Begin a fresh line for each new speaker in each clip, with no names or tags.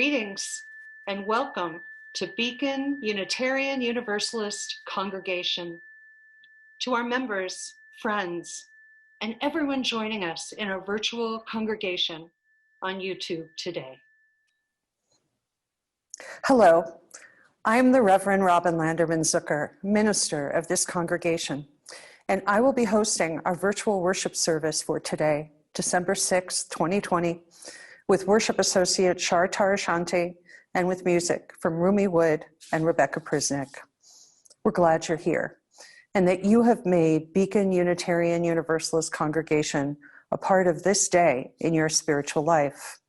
Greetings and welcome to Beacon Unitarian Universalist Congregation. To our members, friends, and everyone joining us in our virtual congregation on YouTube today.
Hello, I'm the Reverend Robin Landerman Zucker, minister of this congregation, and I will be hosting our virtual worship service for today, December 6, 2020, with Worship Associate Char Tarashanti and with music from Roomie Wood and Rebecca Prizznick. We're glad you're here and that you have made Beacon Unitarian Universalist Congregation a part of this day in your spiritual life.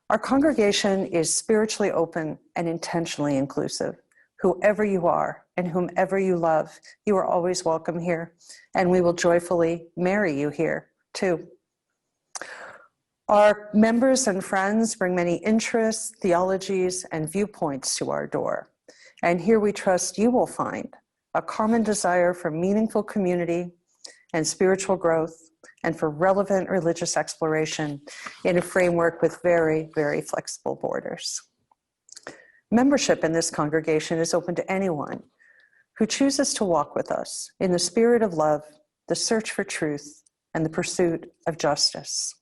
Our congregation is spiritually open and intentionally inclusive. Whoever you are and whomever you love, you are always welcome here, and we will joyfully marry you here too. Our members and friends bring many interests, theologies, and viewpoints to our door. And here we trust you will find a common desire for meaningful community and spiritual growth and for relevant religious exploration in a framework with very, very flexible borders. Membership in this congregation is open to anyone who chooses to walk with us in the spirit of love, the search for truth, and the pursuit of justice.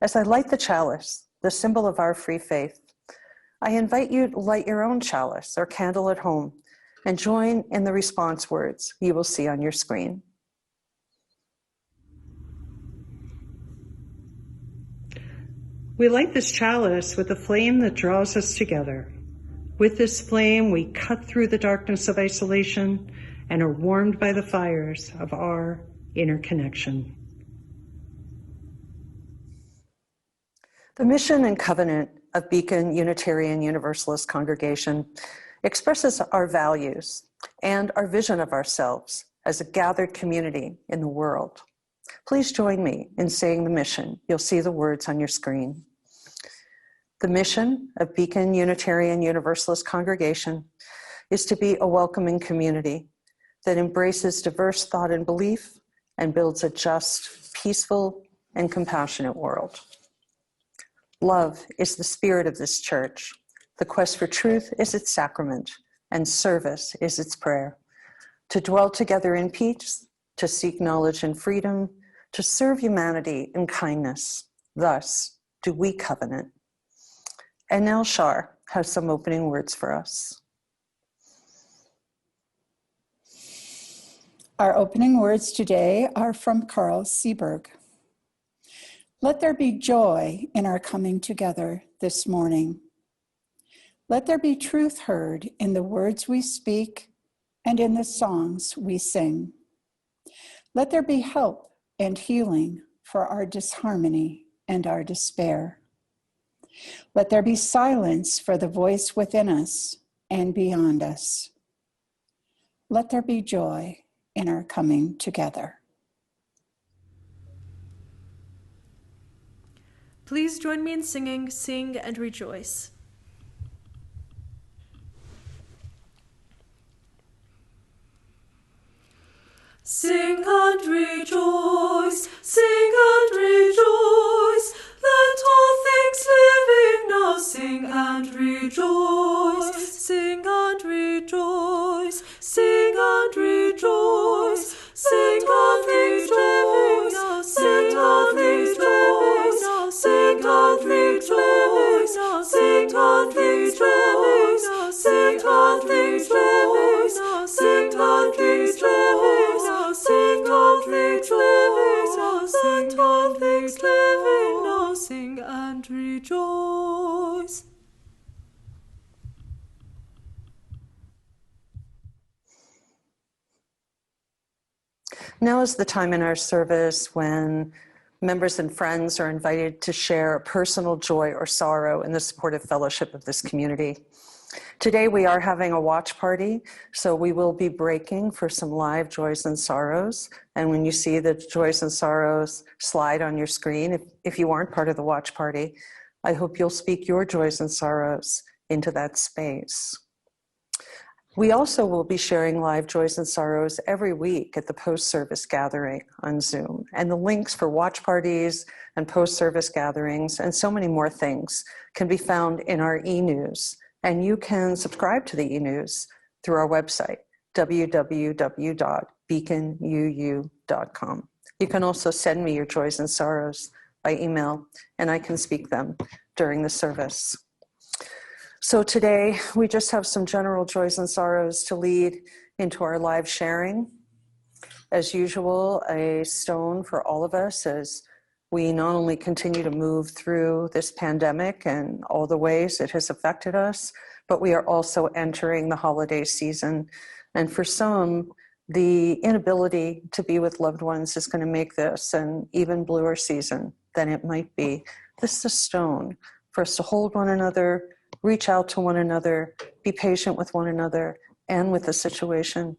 As I light the chalice, the symbol of our free faith, I invite you to light your own chalice or candle at home and join in the response words you will see on your screen. We light this chalice with a flame that draws us together. With this flame, we cut through the darkness of isolation and are warmed by the fires of our inner connection. The mission and covenant of Beacon Unitarian Universalist Congregation expresses our values and our vision of ourselves as a gathered community in the world. Please join me in saying the mission. You'll see the words on your screen. The mission of Beacon Unitarian Universalist Congregation is to be a welcoming community that embraces diverse thought and belief and builds a just, peaceful, and compassionate world. Love is the spirit of this church. The quest for truth is its sacrament, and service is its prayer. To dwell together in peace, to seek knowledge and freedom, to serve humanity in kindness. Thus do we covenant. And now Char has some opening words for us.
Our opening words today are from Carl Seberg. Let there be joy in our coming together this morning. Let there be truth heard in the words we speak and in the songs we sing. Let there be help and healing for our disharmony and our despair. Let there be silence for the voice within us and beyond us. Let there be joy in our coming together.
Please join me in singing, Sing and Rejoice. Sing and rejoice, sing and rejoice, let all things living now sing and rejoice, sing and rejoice, sing and rejoice, sing and rejoice, sing and rejoice, sing and rejoice, sing and rejoice, sing and rejoice, sing and rejoice, sing and rejoice, sing and things living now sing and rejoice.
Now is the time in our service when members and friends are invited to share a personal joy or sorrow in the supportive fellowship of this community. Today we are having a watch party, so we will be breaking for some live joys and sorrows. And when you see the joys and sorrows slide on your screen, if you aren't part of the watch party, I hope you'll speak your joys and sorrows into that space. We also will be sharing live joys and sorrows every week at the post-service gathering on Zoom. And the links for watch parties and post-service gatherings and so many more things can be found in our e-news. And you can subscribe to the e-news through our website, www.beaconuu.com. You can also send me your joys and sorrows by email, and I can speak them during the service. So today, we just have some general joys and sorrows to lead into our live sharing. As usual, a stone for all of us as we not only continue to move through this pandemic and all the ways it has affected us, but we are also entering the holiday season. And for some, the inability to be with loved ones is going to make this an even bluer season than it might be. This is a stone for us to hold one another, reach out to one another, be patient with one another and with the situation.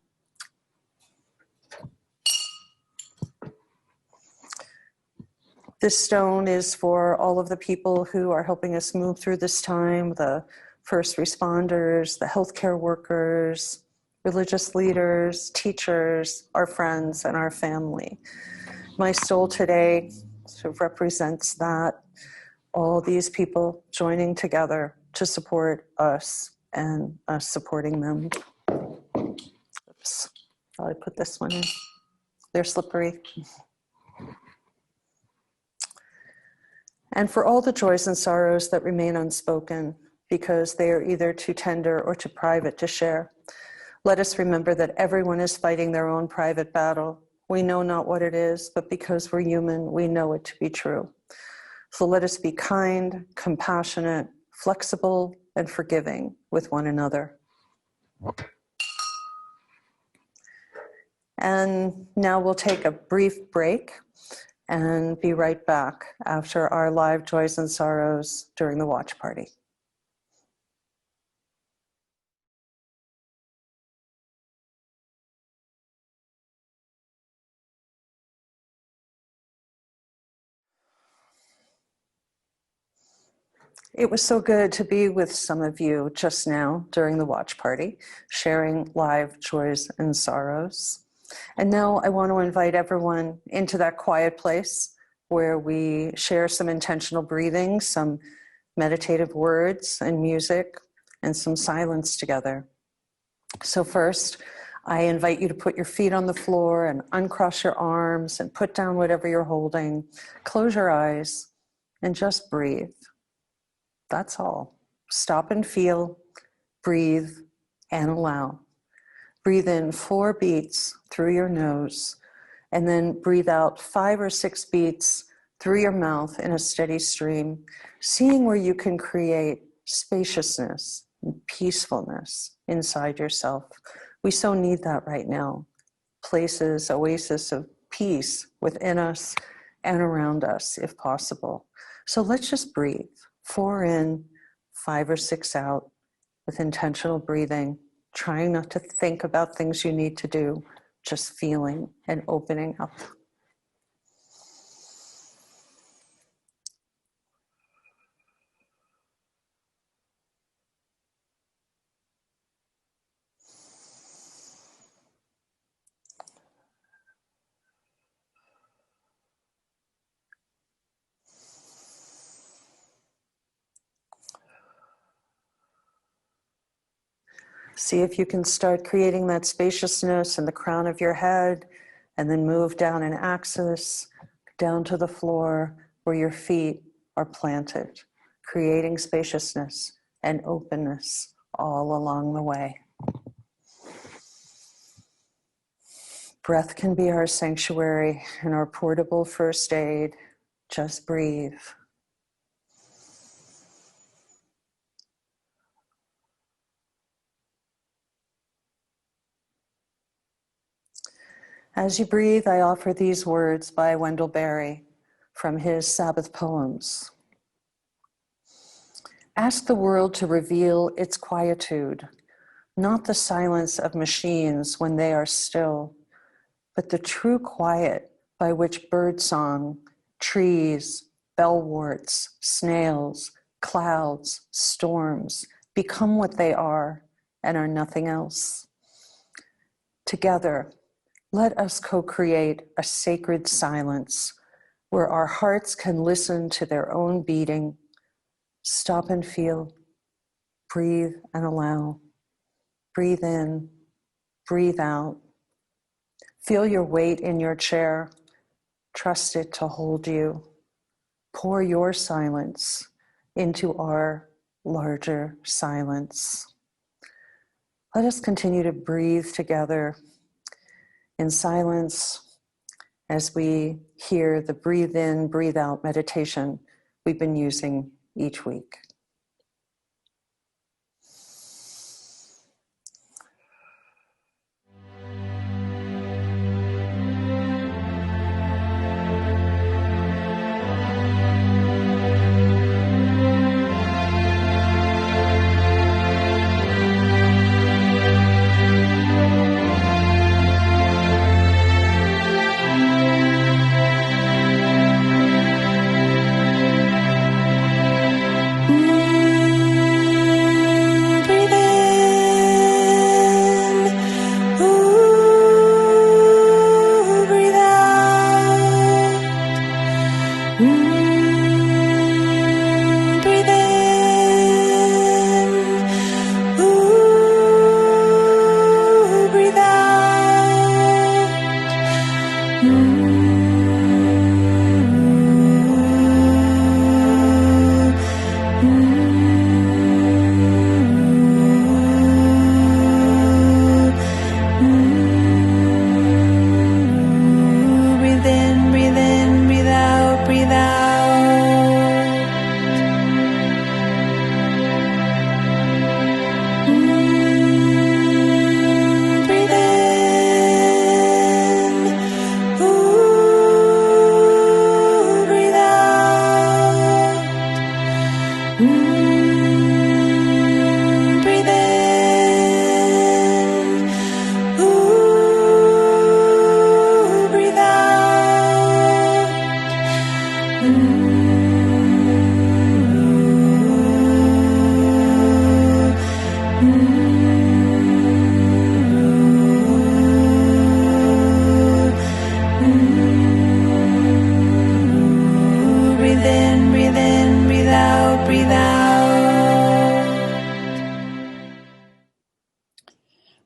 This stone is for all of the people who are helping us move through this time, the first responders, the healthcare workers, religious leaders, teachers, our friends, and our family. My stole today sort of represents that, all these people joining together to support us and us supporting them. Oops, I put this one in. They're slippery. And for all the joys and sorrows that remain unspoken because they are either too tender or too private to share, let us remember that everyone is fighting their own private battle. We know not what it is, but because we're human, we know it to be true. So let us be kind, compassionate, flexible, and forgiving with one another. And now we'll take a brief break and be right back after our live joys and sorrows during the watch party. It was so good to be with some of you just now during the watch party, sharing live joys and sorrows. And now I want to invite everyone into that quiet place where we share some intentional breathing, some meditative words and music, and some silence together. So first, I invite you to put your feet on the floor and uncross your arms and put down whatever you're holding. Close your eyes and just breathe. That's all. Stop and feel, breathe, and allow. Breathe in 4 beats through your nose, and then breathe out 5 or 6 beats through your mouth in a steady stream, seeing where you can create spaciousness and peacefulness inside yourself. We so need that right now. Places, oasis of peace within us and around us, if possible. So let's just breathe. 4 in, 5 or 6 out with intentional breathing, trying not to think about things you need to do, just feeling and opening up. See if you can start creating that spaciousness in the crown of your head, and then move down an axis, down to the floor where your feet are planted, creating spaciousness and openness all along the way. Breath can be our sanctuary and our portable first aid. Just breathe. As you breathe, I offer these words by Wendell Berry from his Sabbath poems. Ask the world to reveal its quietude, not the silence of machines when they are still, but the true quiet by which birdsong, trees, bellworts, snails, clouds, storms become what they are, and are nothing else. Together, let us co-create a sacred silence where our hearts can listen to their own beating, stop and feel, breathe and allow, breathe in, breathe out. Feel your weight in your chair, trust it to hold you. Pour your silence into our larger silence. Let us continue to breathe together in silence as we hear the breathe in, breathe out meditation we've been using each week.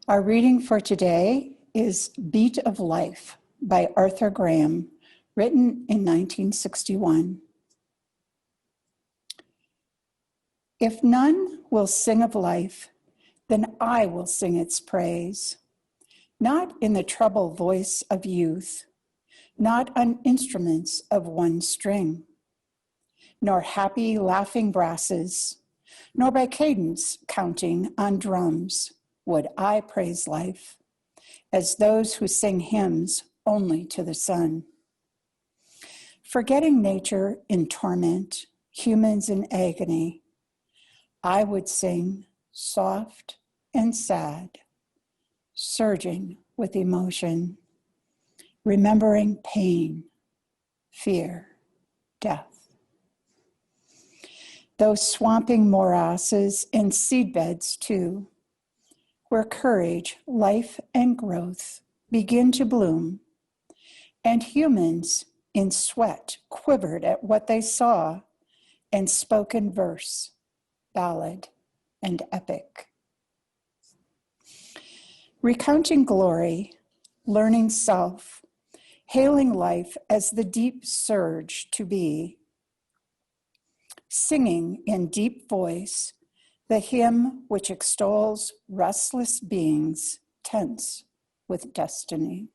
Our reading for today is Beat of Life by Arthur Graham, written in 1961. If none will sing of life, then I will sing its praise, not in the treble voice of youth, not on instruments of one string, nor happy laughing brasses, nor by cadence counting on drums, would I praise life, as those who sing hymns only to the sun. Forgetting nature in torment, humans in agony, I would sing soft and sad, surging with emotion, remembering pain, fear, death. Those swamping morasses and seedbeds too, where courage, life, and growth begin to bloom, and humans in sweat quivered at what they saw, and spoken verse, ballad, and epic. Recounting glory, learning self, hailing life as the deep surge to be, singing in deep voice the hymn which extols restless beings tense with destiny.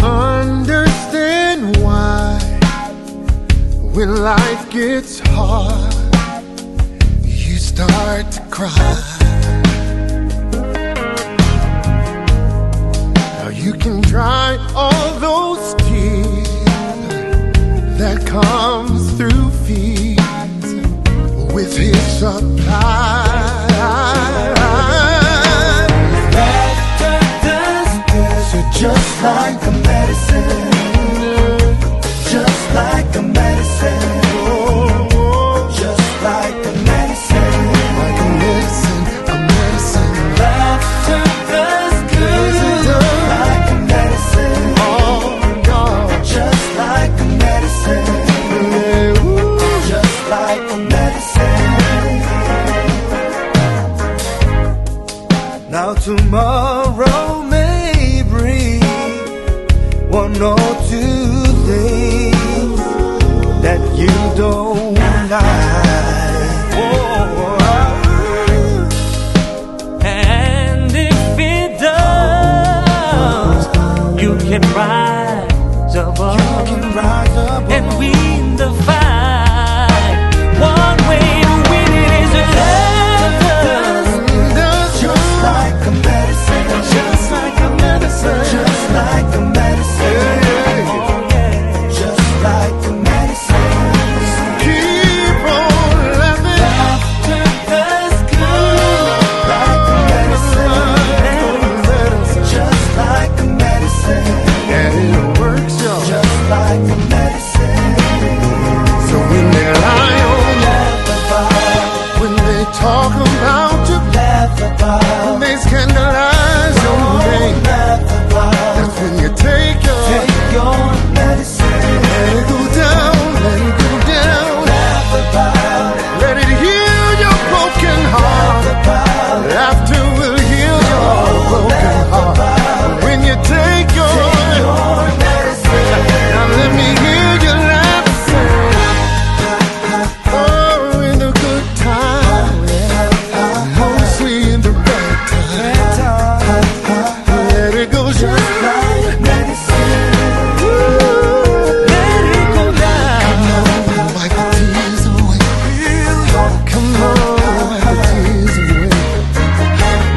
Understand why when life gets hard you start to cry. Now you can dry all those tears that comes through fears with his supply. tomorrow may bring one or two things that you don't like.
And if it does, you can rise above, and win the fight. One way to win it is
Just like a medicine, just like a medicine, just like a medicine, just like a medicine. Keep on laughing. Laughter does good. Like a medicine, just like a medicine. And it works, y'all. Just like a medicine. So when they lie on, laugh about. When they talk about you, laugh about. When they scandalize your name, laugh about. That's when you take your medicine. Let it go down, let it go down. Laugh about. Let it heal your broken heart. Laugh about. Laughter will heal your broken heart. When you take your medicine. Now let me hear you laugh. Oh, in the good time, mostly in the bad time. Let it go just like medicine. Let it go down. Wipe the tears away. Come on, wipe the tears away.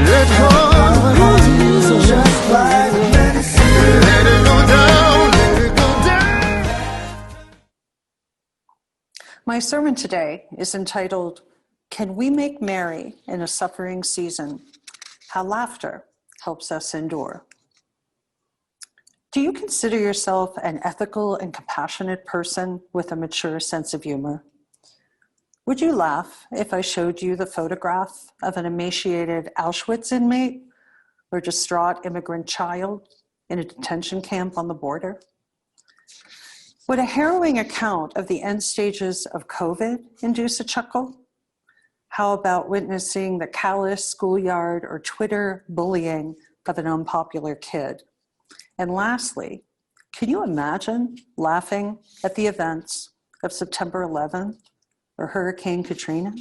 Let go of the tears away. Just like medicine. Let it go down. Let it go down.
My sermon today is entitled, Can We Make Merry in a Suffering Season? How Laughter Helps Us Endure. Do you consider yourself an ethical and compassionate person with a mature sense of humor? Would you laugh if I showed you the photograph of an emaciated Auschwitz inmate or distraught immigrant child in a detention camp on the border? Would a harrowing account of the end stages of COVID induce a chuckle? How about witnessing the callous schoolyard or Twitter bullying of an unpopular kid? And lastly, can you imagine laughing at the events of September 11th or Hurricane Katrina?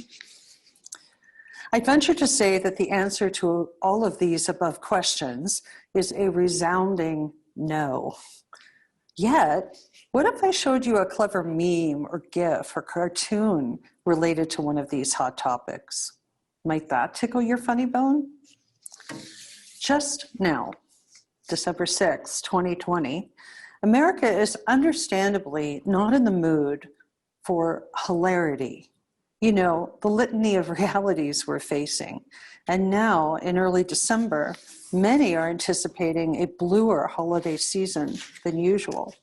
I venture to say that the answer to all of these above questions is a resounding no. Yet, what if I showed you a clever meme or GIF or cartoon related to one of these hot topics? Might that tickle your funny bone? Just now, December 6, 2020, America is understandably not in the mood for hilarity. You know, the litany of realities we're facing. And now, in early December, many are anticipating a bluer holiday season than usual.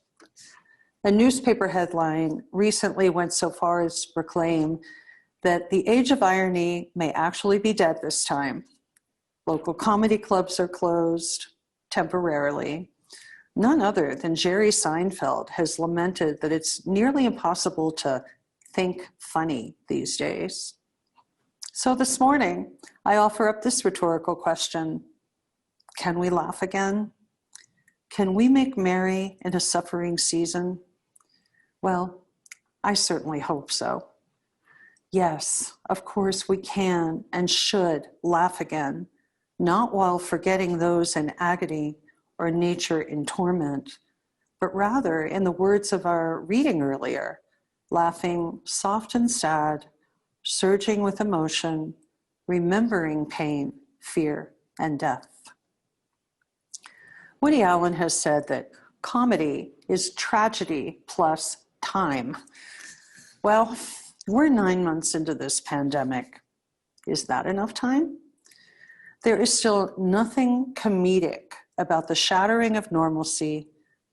A newspaper headline recently went so far as to proclaim that the age of irony may actually be dead this time. Local comedy clubs are closed temporarily. None other than Jerry Seinfeld has lamented that it's nearly impossible to think funny these days. So this morning, I offer up this rhetorical question. Can we laugh again? Can we make merry in a suffering season? Well, I certainly hope so. Yes, of course we can and should laugh again, not while forgetting those in agony or nature in torment, but rather, in the words of our reading earlier, laughing soft and sad, surging with emotion, remembering pain, fear, and death. Woody Allen has said that comedy is tragedy plus time. Well, we're 9 months into this pandemic. Is that enough time? There is still nothing comedic about the shattering of normalcy,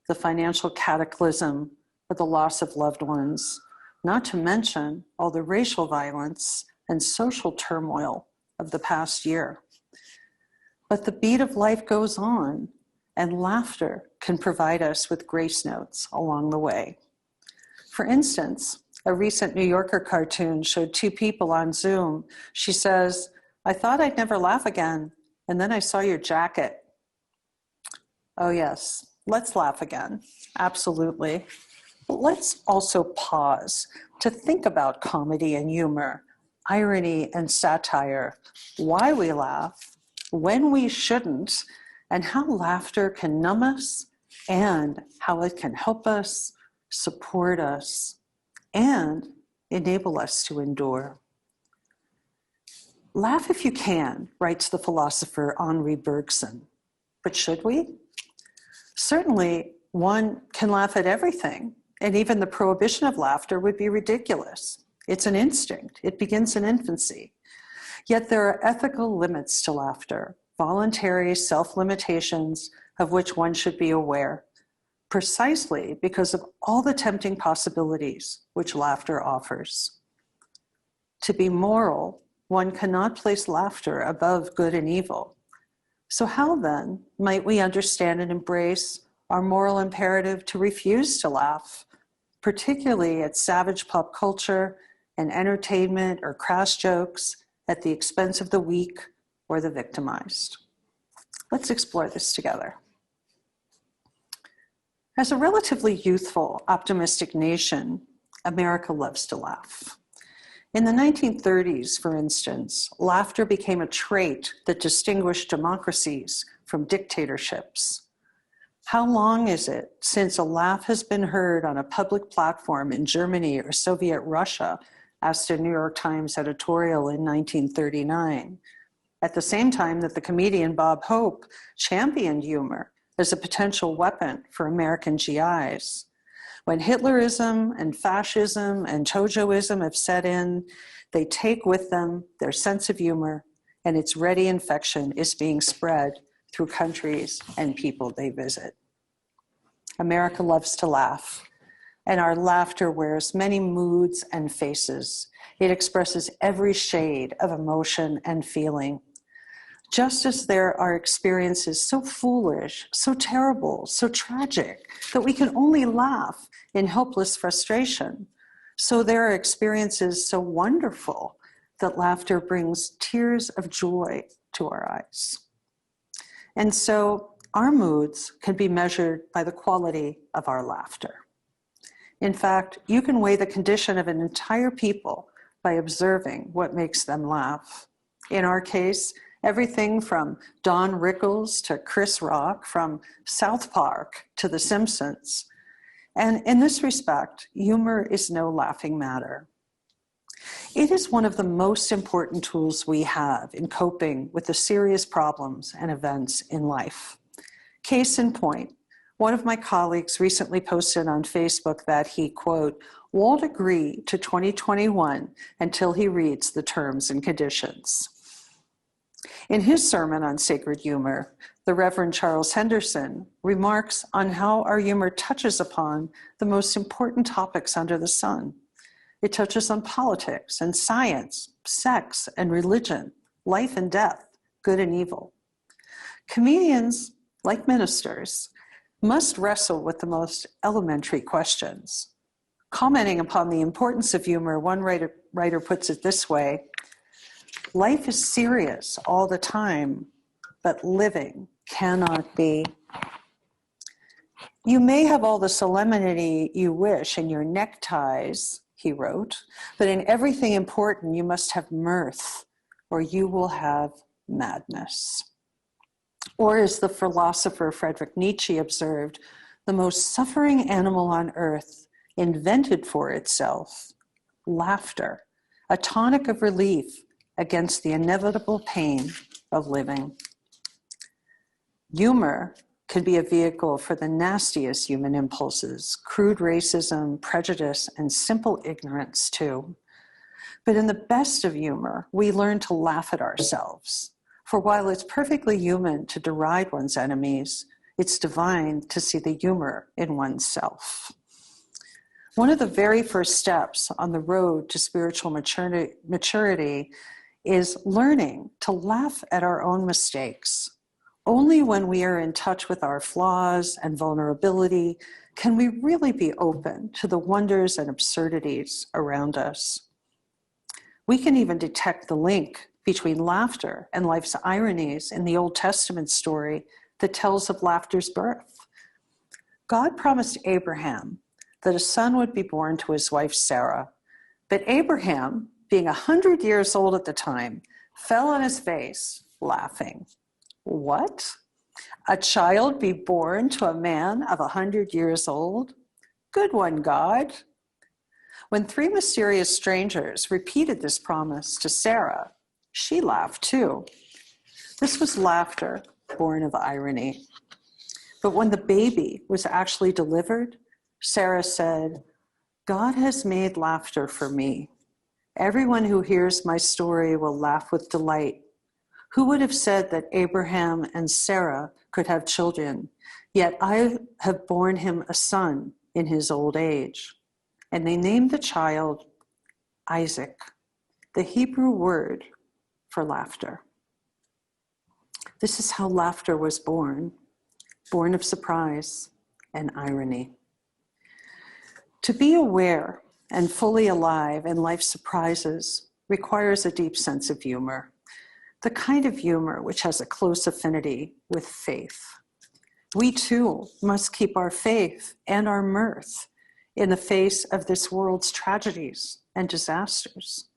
the financial cataclysm, or the loss of loved ones, not to mention all the racial violence and social turmoil of the past year. But the beat of life goes on, and laughter can provide us with grace notes along the way. For instance, a recent New Yorker cartoon showed two people on Zoom. She says, "I thought I'd never laugh again, And then I saw your jacket. Oh yes, let's laugh again. Absolutely. But let's also pause to think about comedy and humor, irony and satire, why we laugh, when we shouldn't, and how laughter can numb us and how it can help us, support us, and enable us to endure. Laugh if you can, writes the philosopher Henri Bergson. But should we? Certainly, one can laugh at everything, and even the prohibition of laughter would be ridiculous. It's an instinct. It begins in infancy. Yet there are ethical limits to laughter, voluntary self-limitations of which one should be aware, precisely because of all the tempting possibilities which laughter offers. To be moral, one cannot place laughter above good and evil. So how then might we understand and embrace our moral imperative to refuse to laugh, particularly at savage pop culture and entertainment or crass jokes at the expense of the weak or the victimized? Let's explore this together. As a relatively youthful, optimistic nation, America loves to laugh. In the 1930s, for instance, laughter became a trait that distinguished democracies from dictatorships. How long is it since a laugh has been heard on a public platform in Germany or Soviet Russia, asked a New York Times editorial in 1939, at the same time that the comedian Bob Hope championed humor as a potential weapon for American GIs? When Hitlerism and fascism and Tojoism have set in, they take with them their sense of humor, and its ready infection is being spread through countries and people they visit. America loves to laugh, and our laughter wears many moods and faces. It expresses every shade of emotion and feeling. Just as there are experiences so foolish, so terrible, so tragic, that we can only laugh in helpless frustration, so there are experiences so wonderful that laughter brings tears of joy to our eyes. And so our moods can be measured by the quality of our laughter. In fact, you can weigh the condition of an entire people by observing what makes them laugh. In our case, everything from Don Rickles to Chris Rock, from South Park to The Simpsons. And in this respect, humor is no laughing matter. It is one of the most important tools we have in coping with the serious problems and events in life. Case in point, one of my colleagues recently posted on Facebook that he, quote, won't agree to 2021 until he reads the terms and conditions. In his sermon on sacred humor, the Reverend Charles Henderson remarks on how our humor touches upon the most important topics under the sun. It touches on politics and science, sex and religion, life and death, good and evil. Comedians, like ministers, must wrestle with the most elementary questions. Commenting upon the importance of humor, one writer puts it this way: life is serious all the time, but living cannot be. You may have all the solemnity you wish in your neckties, he wrote, but in everything important you must have mirth, or you will have madness. Or as the philosopher Friedrich Nietzsche observed, the most suffering animal on earth invented for itself laughter, a tonic of relief against the inevitable pain of living. Humor can be a vehicle for the nastiest human impulses, crude racism, prejudice, and simple ignorance too. But in the best of humor, we learn to laugh at ourselves. For while it's perfectly human to deride one's enemies, it's divine to see the humor in oneself. One of the very first steps on the road to spiritual maturity is learning to laugh at our own mistakes. Only when we are in touch with our flaws and vulnerability can we really be open to the wonders and absurdities around us. We can even detect the link between laughter and life's ironies in the Old Testament story that tells of laughter's birth. God promised Abraham that a son would be born to his wife Sarah, but Abraham, being 100 years old at the time, fell on his face, laughing. What? A child be born to a man of 100 years old? Good one, God. When 3 mysterious strangers repeated this promise to Sarah, she laughed too. This was laughter born of irony. But when the baby was actually delivered, Sarah said, God has made laughter for me. Everyone who hears my story will laugh with delight. Who would have said that Abraham and Sarah could have children? Yet I have borne him a son in his old age. And they named the child Isaac, the Hebrew word for laughter. This is how laughter was born of surprise and irony. To be aware and fully alive in life's surprises requires a deep sense of humor, the kind of humor which has a close affinity with faith. We too must keep our faith and our mirth in the face of this world's tragedies and disasters.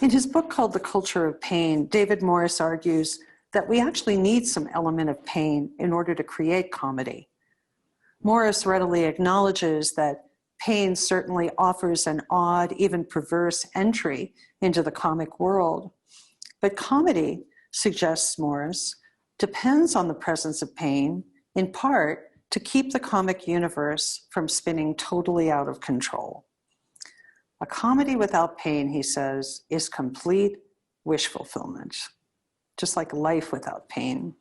In his book called The Culture of Pain, David Morris argues that we actually need some element of pain in order to create comedy. Morris readily acknowledges that pain certainly offers an odd, even perverse entry into the comic world. But comedy, suggests Morris, depends on the presence of pain, in part to keep the comic universe from spinning totally out of control. A comedy without pain, he says, is complete wish fulfillment, just like life without pain.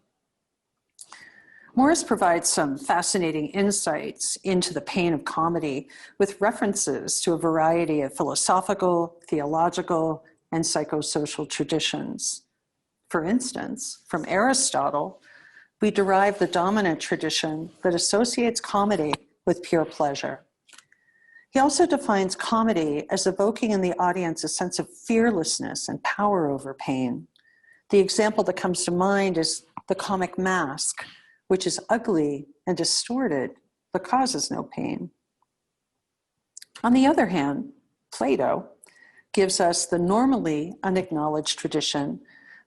Morris provides some fascinating insights into the pain of comedy with references to a variety of philosophical, theological, and psychosocial traditions. For instance, from Aristotle, we derive the dominant tradition that associates comedy with pure pleasure. He also defines comedy as evoking in the audience a sense of fearlessness and power over pain. The example that comes to mind is the comic mask, which is ugly and distorted, but causes no pain. On the other hand, Plato gives us the normally unacknowledged tradition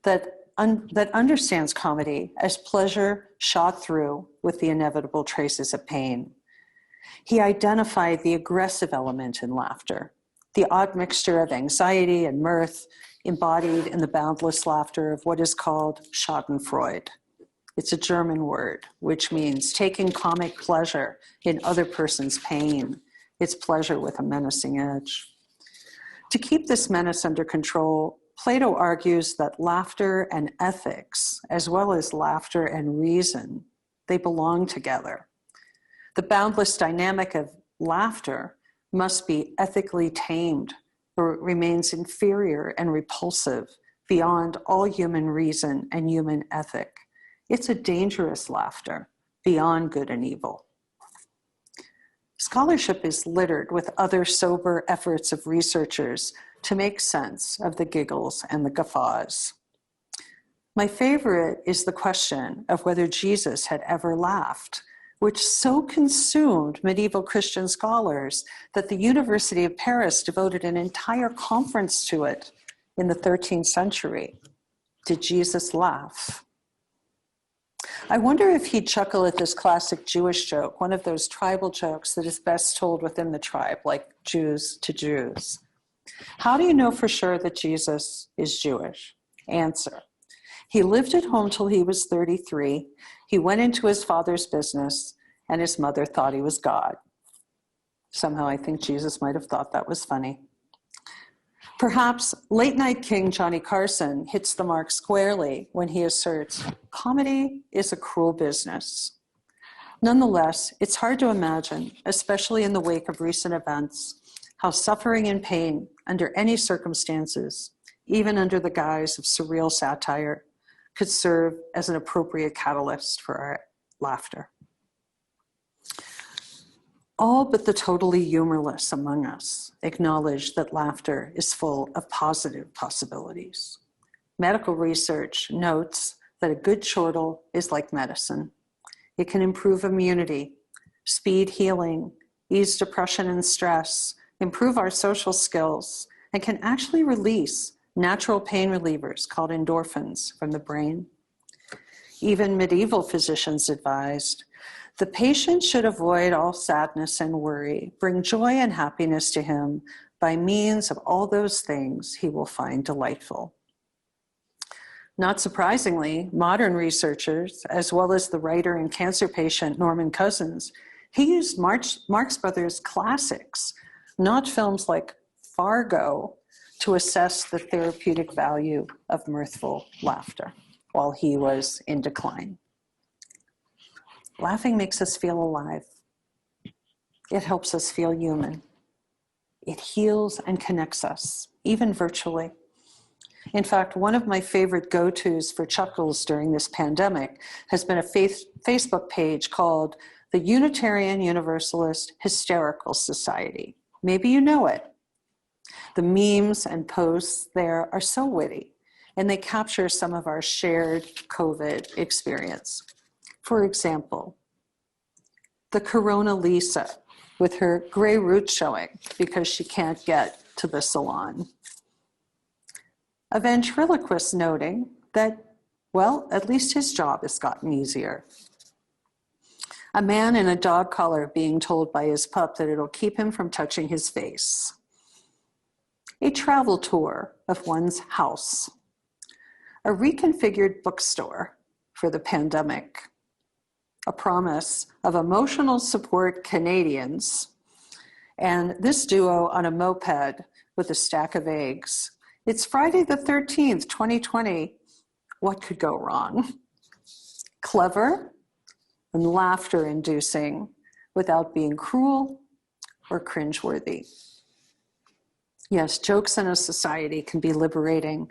that understands comedy as pleasure shot through with the inevitable traces of pain. He identified the aggressive element in laughter, the odd mixture of anxiety and mirth embodied in the boundless laughter of what is called schadenfreude. It's a German word, which means taking comic pleasure in other person's pain. It's pleasure with a menacing edge. To keep this menace under control, Plato argues that laughter and ethics, as well as laughter and reason, they belong together. The boundless dynamic of laughter must be ethically tamed, or it remains inferior and repulsive beyond all human reason and human ethic. It's a dangerous laughter beyond good and evil. Scholarship is littered with other sober efforts of researchers to make sense of the giggles and the guffaws. My favorite is the question of whether Jesus had ever laughed, which so consumed medieval Christian scholars that the University of Paris devoted an entire conference to it in the 13th century. Did Jesus laugh? I wonder if he'd chuckle at this classic Jewish joke, one of those tribal jokes that is best told within the tribe, like Jews to Jews. How do you know for sure that Jesus is Jewish? Answer. He lived at home till he was 33. He went into his father's business, and his mother thought he was God. Somehow I think Jesus might have thought that was funny. Perhaps late-night king Johnny Carson hits the mark squarely when he asserts, comedy is a cruel business. Nonetheless, it's hard to imagine, especially in the wake of recent events, how suffering and pain under any circumstances, even under the guise of surreal satire, could serve as an appropriate catalyst for our laughter. All but the totally humorless among us acknowledge that laughter is full of positive possibilities. Medical research notes that a good chortle is like medicine. It can improve immunity, speed healing, ease depression and stress, improve our social skills, and can actually release natural pain relievers called endorphins from the brain. Even medieval physicians advised the patient should avoid all sadness and worry, bring joy and happiness to him by means of all those things he will find delightful. Not surprisingly, modern researchers, as well as the writer and cancer patient Norman Cousins, he used Marx Brothers classics, not films like Fargo, to assess the therapeutic value of mirthful laughter while he was in decline. Laughing makes us feel alive. It helps us feel human. It heals and connects us, even virtually. In fact, one of my favorite go-tos for chuckles during this pandemic has been a Facebook page called the Unitarian Universalist Hysterical Society. Maybe you know it. The memes and posts there are so witty, and they capture some of our shared COVID experience. For example, the Corona Lisa with her gray roots showing because she can't get to the salon. A ventriloquist noting that, well, at least his job has gotten easier. A man in a dog collar being told by his pup that it'll keep him from touching his face. A travel tour of one's house. A reconfigured bookstore for the pandemic. A promise of emotional support Canadians. And this duo on a moped with a stack of eggs. It's Friday the 13th, 2020. What could go wrong? Clever and laughter-inducing without being cruel or cringeworthy. Yes, jokes in a society can be liberating,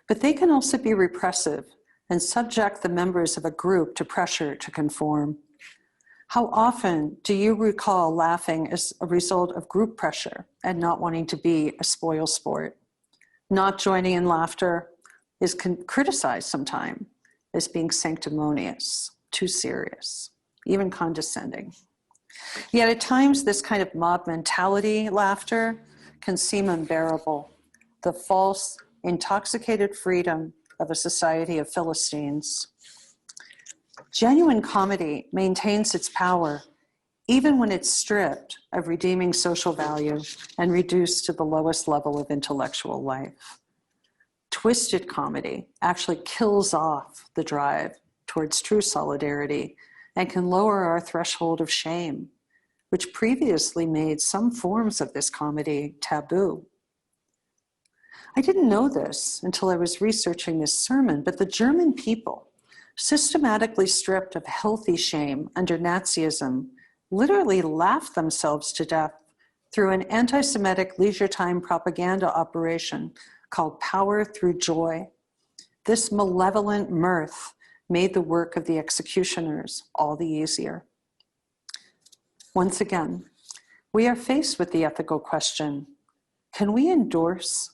but they can also be repressive and subject the members of a group to pressure to conform. How often do you recall laughing as a result of group pressure and not wanting to be a spoil sport? Not joining in laughter is criticized sometimes as being sanctimonious, too serious, even condescending. Yet at times, this kind of mob mentality laughter can seem unbearable, the false, intoxicated freedom of a society of Philistines. Genuine comedy maintains its power even when it's stripped of redeeming social value and reduced to the lowest level of intellectual life. Twisted comedy actually kills off the drive towards true solidarity and can lower our threshold of shame, which previously made some forms of this comedy taboo. I didn't know this until I was researching this sermon, but the German people, systematically stripped of healthy shame under Nazism, literally laughed themselves to death through an anti-Semitic leisure time propaganda operation called Power Through Joy. This malevolent mirth made the work of the executioners all the easier. Once again, we are faced with the ethical question, can we endorse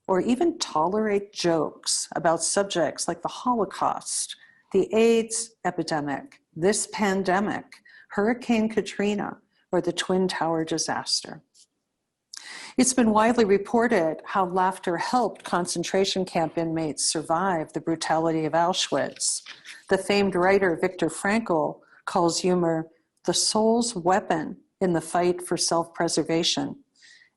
or even tolerate jokes about subjects like the Holocaust, the AIDS epidemic, this pandemic, Hurricane Katrina, or the Twin Tower disaster? It's been widely reported how laughter helped concentration camp inmates survive the brutality of Auschwitz. The famed writer Viktor Frankl calls humor the soul's weapon in the fight for self-preservation.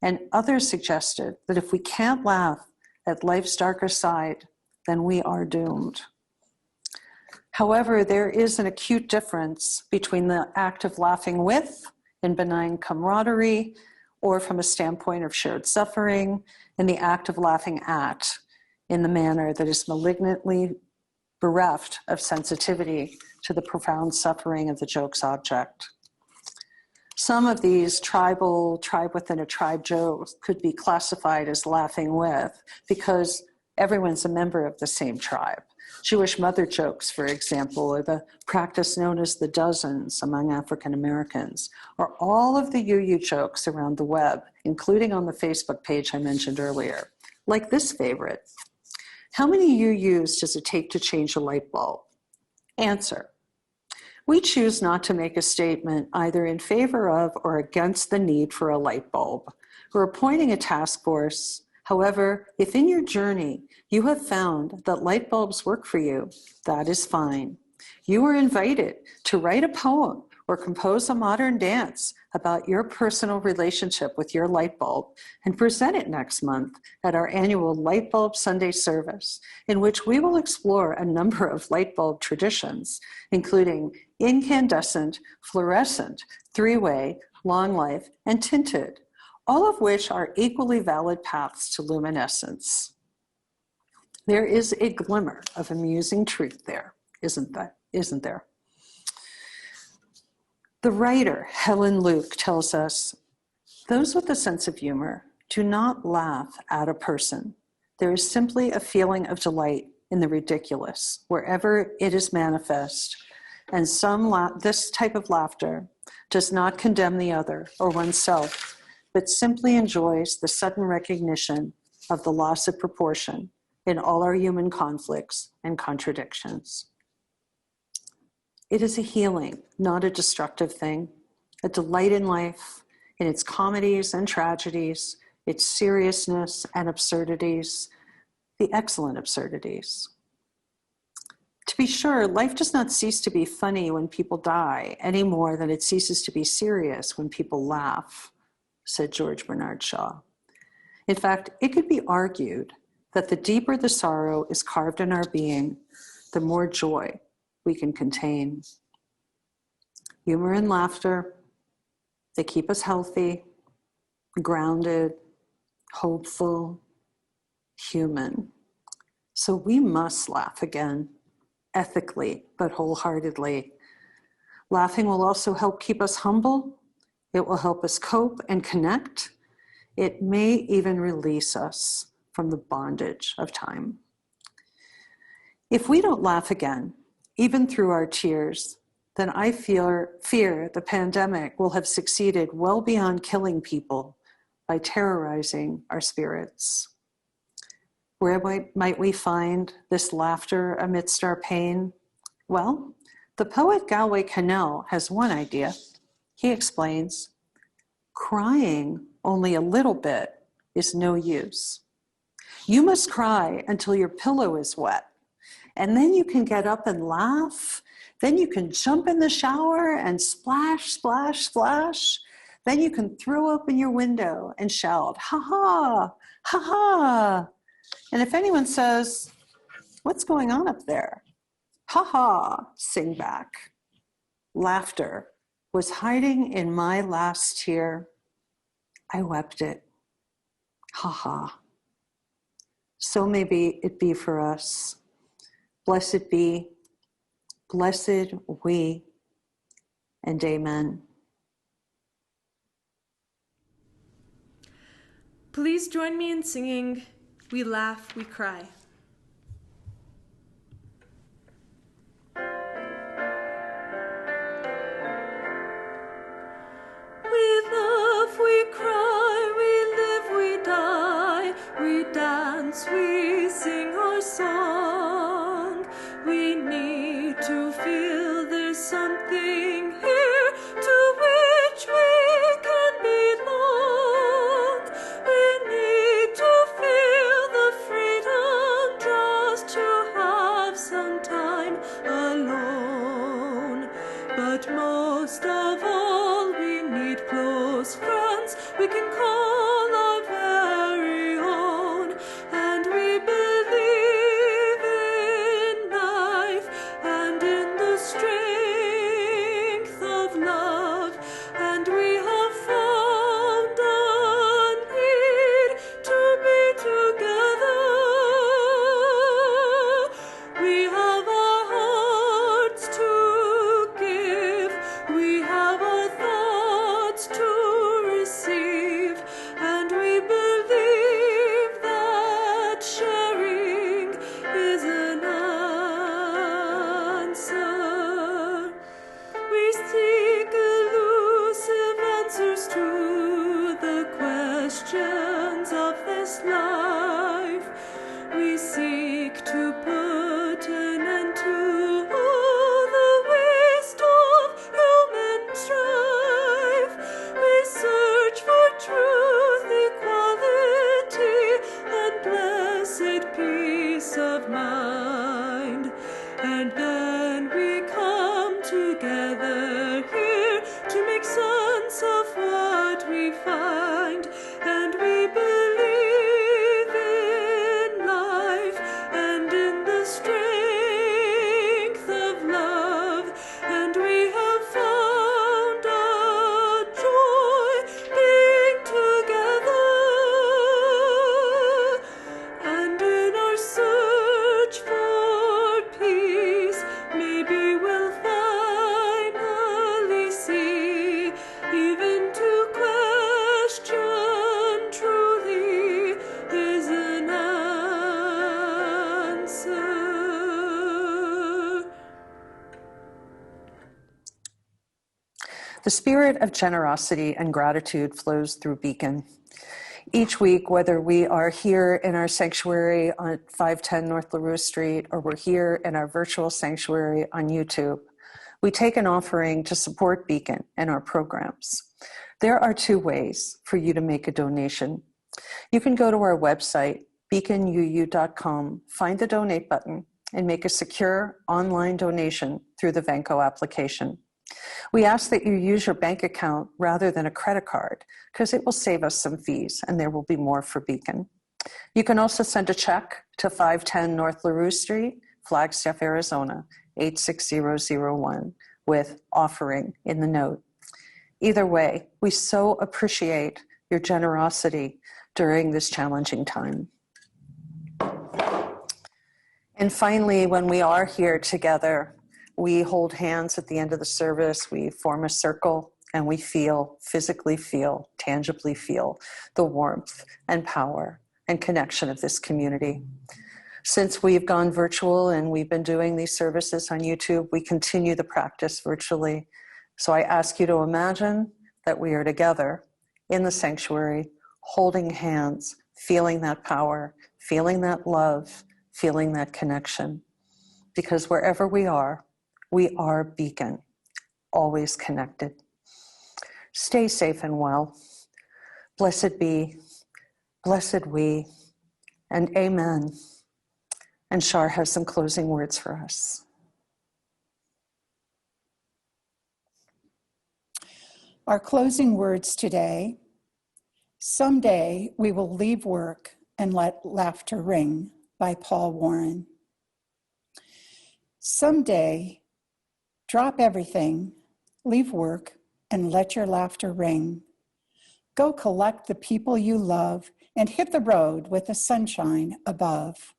And others suggested that if we can't laugh at life's darker side, then we are doomed. However, there is an acute difference between the act of laughing with, in benign camaraderie, or from a standpoint of shared suffering, and the act of laughing at, in the manner that is malignantly bereft of sensitivity to the profound suffering of the joke's object. Some of these tribe within a tribe jokes could be classified as laughing with because Everyone's a member of the same tribe. Jewish mother jokes, for example, or the practice known as the dozens among African Americans, or all of the you jokes around the web, including on the Facebook page I mentioned earlier, like this favorite. How many you-yous does it take to change a light bulb? Answer. We choose not to make a statement either in favor of or against the need for a light bulb. We're appointing a task force. However, if in your journey you have found that light bulbs work for you, that is fine. You are invited to write a poem or compose a modern dance about your personal relationship with your light bulb and present it next month at our annual Light Bulb Sunday service, in which we will explore a number of light bulb traditions, including incandescent, fluorescent, three-way, long life, and tinted, all of which are equally valid paths to luminescence. There is a glimmer of amusing truth there, isn't there? The writer, Helen Luke, tells us, those with a sense of humor do not laugh at a person. There is simply a feeling of delight in the ridiculous, wherever it is manifest, and this type of laughter does not condemn the other or oneself, but simply enjoys the sudden recognition of the loss of proportion in all our human conflicts and contradictions. It is a healing, not a destructive thing, a delight in life, in its comedies and tragedies, its seriousness and absurdities, the excellent absurdities. To be sure, life does not cease to be funny when people die, any more than it ceases to be serious when people laugh, said George Bernard Shaw. In fact, it could be argued that the deeper the sorrow is carved in our being, the more joy we can contain. Humor and laughter, they keep us healthy, grounded, hopeful, human. So we must laugh again, ethically, but wholeheartedly. Laughing will also help keep us humble. It will help us cope and connect. It may even release us from the bondage of time. If we don't laugh again, even through our tears, then I fear the pandemic will have succeeded well beyond killing people by terrorizing our spirits. Where might we find this laughter amidst our pain? Well, the poet Galway Cannell has one idea. He explains, crying only a little bit is no use. You must cry until your pillow is wet, and then you can get up and laugh. Then you can jump in the shower and splash, splash, splash. Then you can throw open your window and shout, ha ha, ha ha. And if anyone says, what's going on up there? Ha ha, sing back. Laughter was hiding in my last tear. I wept it. Ha ha. So maybe it be for us. Blessed be, blessed we, and amen.
Please join me in singing We Laugh, We Cry. We laugh, we cry, we live, we die, we dance, we sing our song. We need to feel there's something here to which we can belong. We need to feel the freedom just to have some time alone. But most of all, we need close friends we can call our very own. And we believe in life and in the strength peace of mind. And then we come together here to make sense of what we find. And we believe in life and in the strength of love. And we have found a joy being together. And in our search for peace, maybe we'll finally see, even to question truly is an answer.
The spirit of generosity and gratitude flows through Beacon. Each week, whether we are here in our sanctuary on 510 North LaRue Street or we're here in our virtual sanctuary on YouTube, we take an offering to support Beacon and our programs. There are two ways for you to make a donation. You can go to our website, beaconuu.com, find the donate button, and make a secure online donation through the Venco application. We ask that you use your bank account rather than a credit card because it will save us some fees and there will be more for Beacon. You can also send a check to 510 North LaRue Street, Flagstaff, Arizona, 86001 with offering in the note. Either way, we so appreciate your generosity during this challenging time. And finally, when we are here together, we hold hands at the end of the service, we form a circle, and we feel, physically feel, tangibly feel the warmth and power and connection of this community. Since we've gone virtual and we've been doing these services on YouTube, we continue the practice virtually. So I ask you to imagine that we are together in the sanctuary, holding hands, feeling that power, feeling that love, feeling that connection. Because wherever we are Beacon, always connected. Stay safe and well. Blessed be, blessed we, and amen. And Char has some closing words for us.
Our closing words today: someday we will leave work and let laughter ring, by Paul Warren. Someday, drop everything, leave work, and let your laughter ring. Go collect the people you love and hit the road with the sunshine above.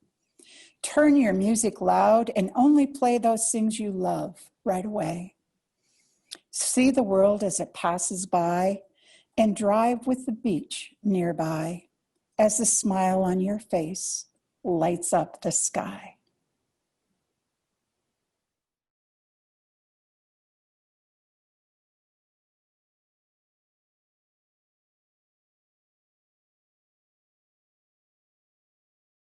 Turn your music loud and only play those things you love right away. See the world as it passes by and drive with the beach nearby as the smile on your face lights up the sky.